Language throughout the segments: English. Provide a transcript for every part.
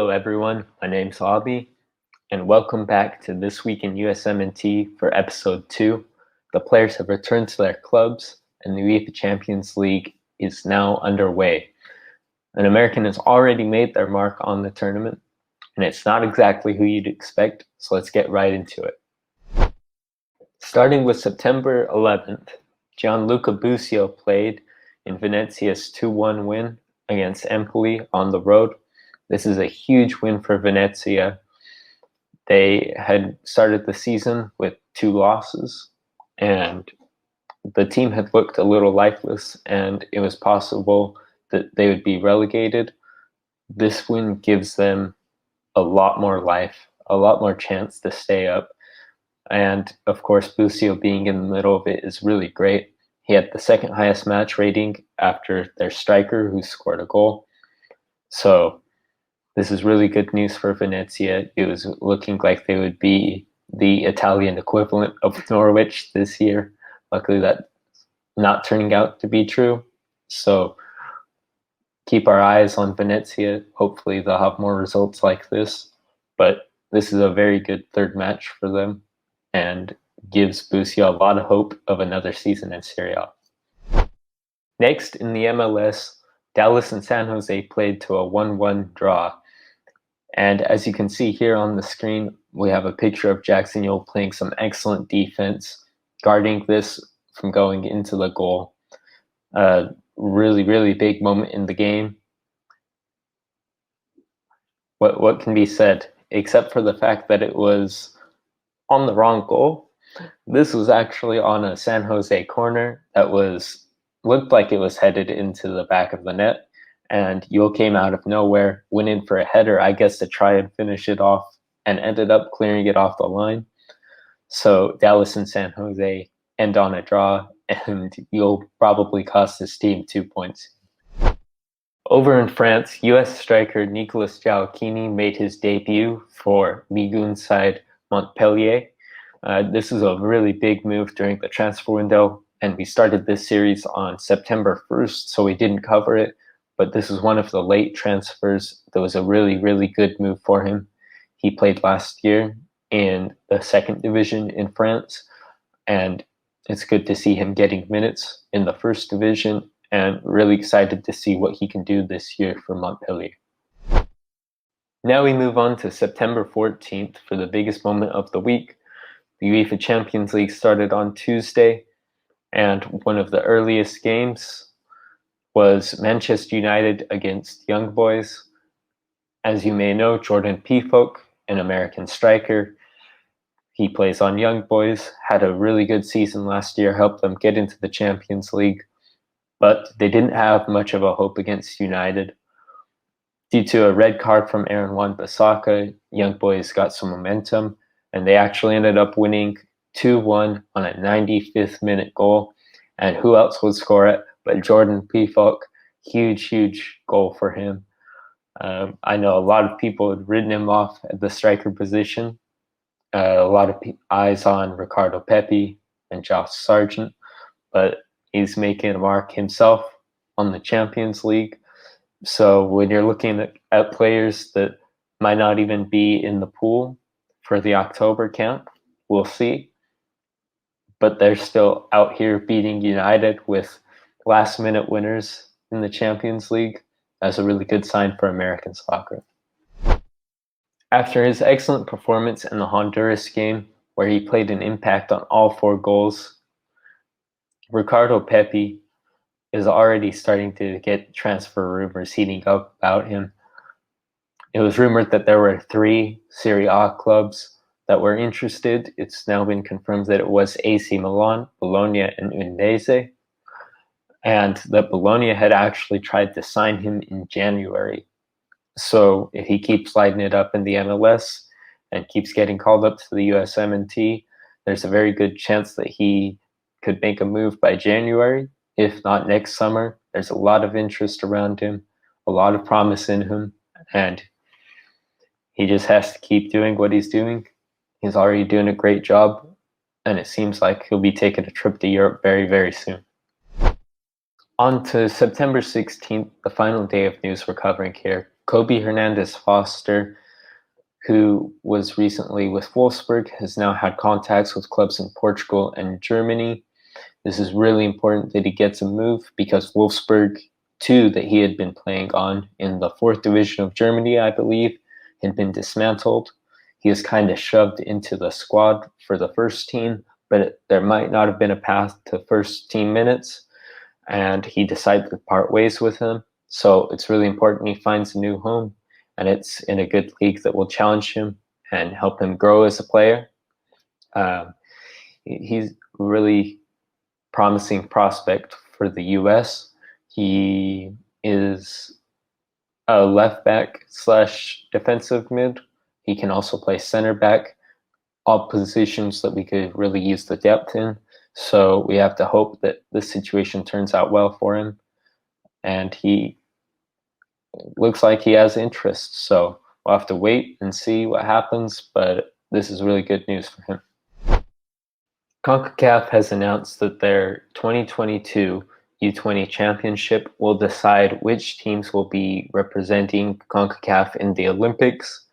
Hello everyone, my name's Abby, and welcome back to This Week in USMNT for episode 2. The players have returned to their clubs, and the UEFA Champions League is now underway. An American has already made their mark on the tournament, and it's not exactly who you'd expect, so let's get right into it. Starting with September 11th, Gianluca Busio played in Venezia's 2-1 win against Empoli on the road. This is a huge win for Venezia. They had started the season with 2 losses, and the team had looked a little lifeless, and it was possible that they would be relegated. This win gives them a lot more life, a lot more chance to stay up. And of course, Busio being in the middle of it is really great. He had the second highest match rating after their striker, who scored a goal. So this is really good news for Venezia. It was looking like they would be the Italian equivalent of Norwich this year. Luckily, that's not turning out to be true. So keep our eyes on Venezia. Hopefully they'll have more results like this. But this is a very good third match for them and gives Busio a lot of hope of another season in Serie A. Next, in the MLS, Dallas and San Jose played to a 1-1 draw. And as you can see here on the screen, we have a picture of Jackson Yueill playing some excellent defense, guarding this from going into the goal. Really, really big moment in the game. What can be said, except for the fact that it was on the wrong goal? This was actually on a San Jose corner that looked like it was headed into the back of the net, and Yueill came out of nowhere, went in for a header, I guess, to try and finish it off, and ended up clearing it off the line. So Dallas and San Jose end on a draw, and Yueill probably cost his team 2 points. Over in France, US striker Nicolas Gioacchini made his debut for Ligue side Montpellier. This is a really big move during the transfer window, and we started this series on September 1st, so we didn't cover it, but this is one of the late transfers that was a really, really good move for him. He played last year in the second division in France, and it's good to see him getting minutes in the first division, and really excited to see what he can do this year for Montpellier. Now we move on to September 14th for the biggest moment of the week. The UEFA Champions League started on Tuesday, and one of the earliest games was Manchester United against Young Boys. As you may know, Jordan Pefok, an American striker, he plays on Young Boys, had a really good season last year, helped them get into the Champions League, but they didn't have much of a hope against United. Due to a red card from Aaron Wan-Bissaka, Young Boys got some momentum, and they actually ended up winning 2-1 on a 95th minute goal. And who else would score it but Jordan Pefok? Huge goal for him. I know a lot of people had written him off at the striker position. A lot of eyes on Ricardo Pepi and Josh Sargent, but he's making a mark himself on the Champions League. So when you're looking at players that might not even be in the pool for the October camp, we'll see. But they're still out here beating United with last-minute winners in the Champions League. That's a really good sign for American soccer. After his excellent performance in the Honduras game, where he played an impact on all 4 goals, Ricardo Pepi is already starting to get transfer rumors heating up about him. It was rumored that there were 3 Serie A clubs that were interested. It's now been confirmed that it was AC Milan, Bologna, and Venezia, and that Bologna had actually tried to sign him in January. So if he keeps lighting it up in the MLS and keeps getting called up to the USMNT, there's a very good chance that he could make a move by January, if not next summer. There's a lot of interest around him, a lot of promise in him, and he just has to keep doing what he's doing. He's already doing a great job, and it seems like he'll be taking a trip to Europe very, very soon. On to September 16th, the final day of news we're covering here. Kobe Hernandez Foster, who was recently with Wolfsburg, has now had contacts with clubs in Portugal and Germany. This is really important that he gets a move because Wolfsburg 2 that he had been playing on in the 4th division of Germany, I believe, had been dismantled. He was kind of shoved into the squad for the first team, but there might not have been a path to first team minutes, and he decided to part ways with him. So it's really important he finds a new home, and it's in a good league that will challenge him and help him grow as a player. He's really promising prospect for the US. He is a left back / defensive mid. He can also play center back, all positions that we could really use the depth in. So we have to hope that this situation turns out well for him. And he looks like he has interest. So we'll have to wait and see what happens, but this is really good news for him. CONCACAF has announced that their 2022 U20 Championship will decide which teams will be representing CONCACAF in the Olympics.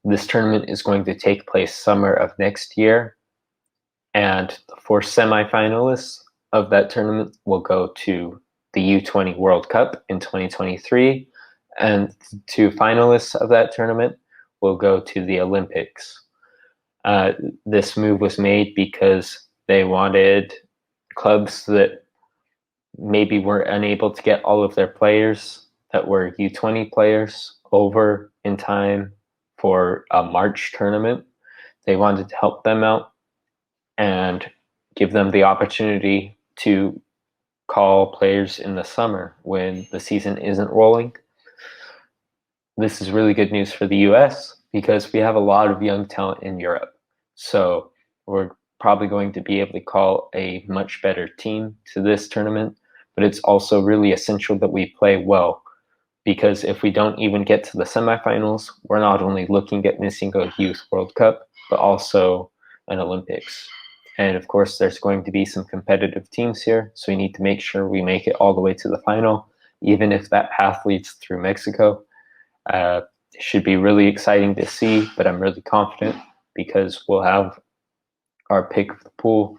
This tournament is going to take place summer of next year, and the 4 semifinalists of that tournament will go to the U20 World Cup in 2023, and the 2 finalists of that tournament will go to the Olympics. This move was made because they wanted clubs that maybe were unable to get all of their players that were U20 players over in time for a March tournament. They wanted to help them out and give them the opportunity to call players in the summer when the season isn't rolling. This is really good news for the US because we have a lot of young talent in Europe. So we're probably going to be able to call a much better team to this tournament, but it's also really essential that we play well, because if we don't even get to the semifinals, we're not only looking at missing a Youth World Cup, but also an Olympics. And of course, there's going to be some competitive teams here, so we need to make sure we make it all the way to the final, even if that path leads through Mexico. It should be really exciting to see, but I'm really confident because we'll have our pick of the pool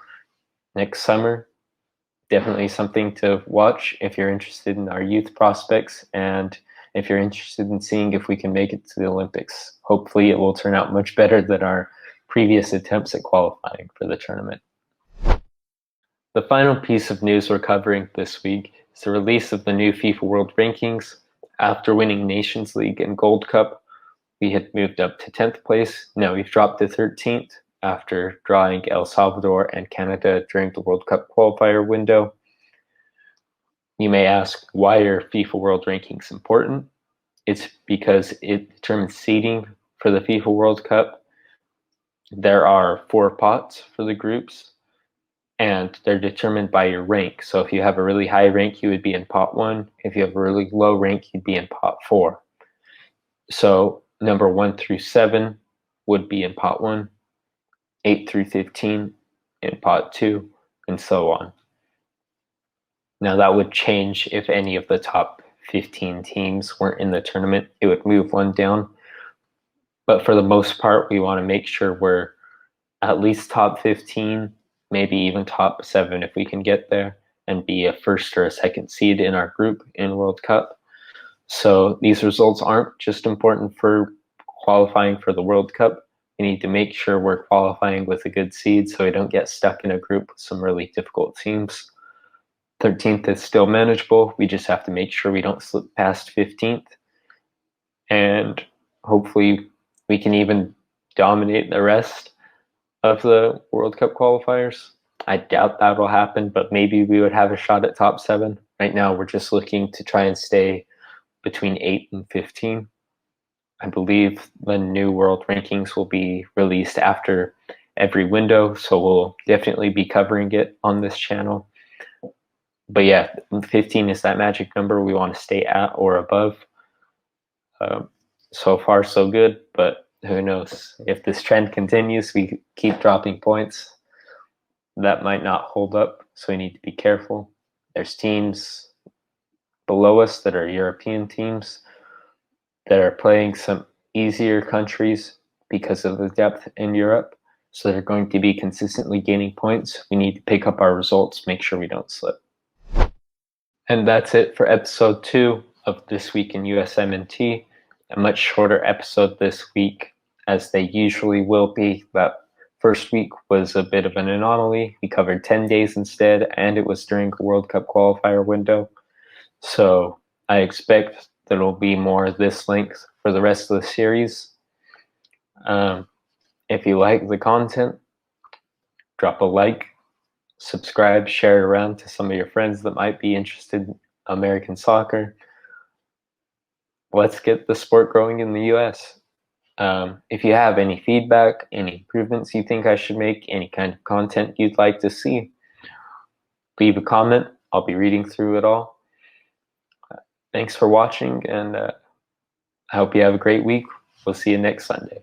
next summer. Definitely something to watch if you're interested in our youth prospects and if you're interested in seeing if we can make it to the Olympics. Hopefully it will turn out much better than our previous attempts at qualifying for the tournament. The final piece of news we're covering this week is the release of the new FIFA World Rankings. After winning Nations League and Gold Cup, we had moved up to 10th place. Now we've dropped to 13th after drawing El Salvador and Canada during the World Cup qualifier window. You may ask, why are FIFA World Rankings important? It's because it determines seeding for the FIFA World Cup. There are 4 pots for the groups, and they're determined by your rank. So if you have a really high rank, you would be in pot 1. If you have a really low rank, you'd be in pot 4. So number 1 through 7 would be in pot 1, 8 through 15 in pot 2, and so on. Now that would change if any of the top 15 teams weren't in the tournament. It would move one down. But for the most part, we want to make sure we're at least top 15, maybe even top 7 if we can get there, and be a first or a second seed in our group in World Cup. So these results aren't just important for qualifying for the World Cup. We need to make sure we're qualifying with a good seed so we don't get stuck in a group with some really difficult teams. 13th is still manageable. We just have to make sure we don't slip past 15th. And hopefully we can even dominate the rest of the World Cup qualifiers. I doubt that will happen, but maybe we would have a shot at top 7. Right now we're just looking to try and stay between 8 and 15. I believe the new world rankings will be released after every window, so we'll definitely be covering it on this channel. But yeah, 15 is that magic number we want to stay at or above. So far, so good, but who knows? If this trend continues, we keep dropping points, that might not hold up, so we need to be careful. There's teams below us that are European teams They're playing some easier countries because of the depth in Europe. So they're going to be consistently gaining points. We need to pick up our results, make sure we don't slip. And that's it for episode 2 of This Week in USMNT. A much shorter episode this week, as they usually will be. That first week was a bit of an anomaly. We covered 10 days instead, and it was during the World Cup qualifier window. So I expect there will be more this length for the rest of the series. If you like the content, drop a like, subscribe, share it around to some of your friends that might be interested in American soccer. Let's get the sport growing in the US. If you have any feedback, any improvements you think I should make, any kind of content you'd like to see, leave a comment. I'll be reading through it all. Thanks for watching, and I hope you have a great week. We'll see you next Sunday.